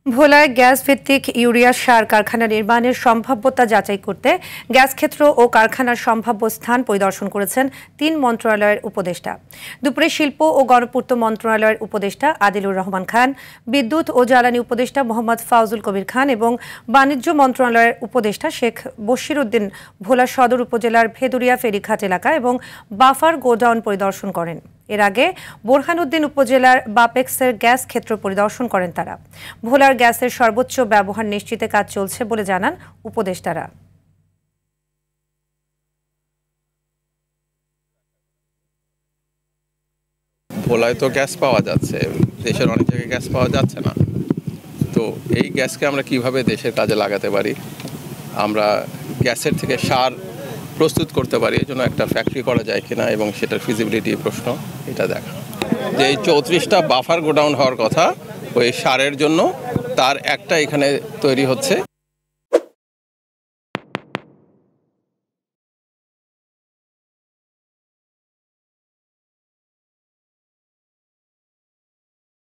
ভোলায় গ্যাস ভিত্তিক ইউরিয়া সার কারখানা নির্মাণের সম্ভাব্যতা যাচাই করতে গ্যাস ক্ষেত্র ও কারখানার সম্ভাব্য স্থান পরিদর্শন করেছেন ৩ মন্ত্রণালয়ের উপদেষ্টা। দুপুরে শিল্প ও গণপূর্ত মন্ত্রণালয়ের উপদেষ্টা আদিলুর রহমান খান, বিদ্যুৎ ও জ্বালানি উপদেষ্টা মোহাম্মদ ফাউজুল কবির খান এবং বাণিজ্য মন্ত্রণালয়ের উপদেষ্টা শেখ বশির উদ্দিন ভোলা সদর উপজেলার ভেদুরিয়া ফেরিঘাট এলাকা এবং বাফার গোডাউন পরিদর্শন করেন। এর আগে বোরহানউদ্দিন উপজেলার বাপেক্সের গ্যাস ক্ষেত্র পরিদর্শন করেন তারা। ভোলার গ্যাসের সর্বোচ্চ ব্যবহার নিশ্চিতে কাজ চলছে বলে জানান উপদেষ্টারা। ভোলায় তো গ্যাস পাওয়া যাচ্ছে, দেশের অনেক জায়গায় গ্যাস পাওয়া যাচ্ছে না। তো এই গ্যাসকে আমরা কিভাবে দেশের কাজে লাগাতে পারি, আমরা গ্যাসের থেকে সার প্রস্তুত করতে পারি, এই জন্য একটা ফ্যাক্টরি করা যায় কিনা এবং সেটার ফিজিবিলিটি প্রশ্ন এটা দেখা। যে এই 34টা বাফার গোডাউন হওয়ার কথা ওই সারের জন্য, তার একটা এখানে তৈরি হচ্ছে।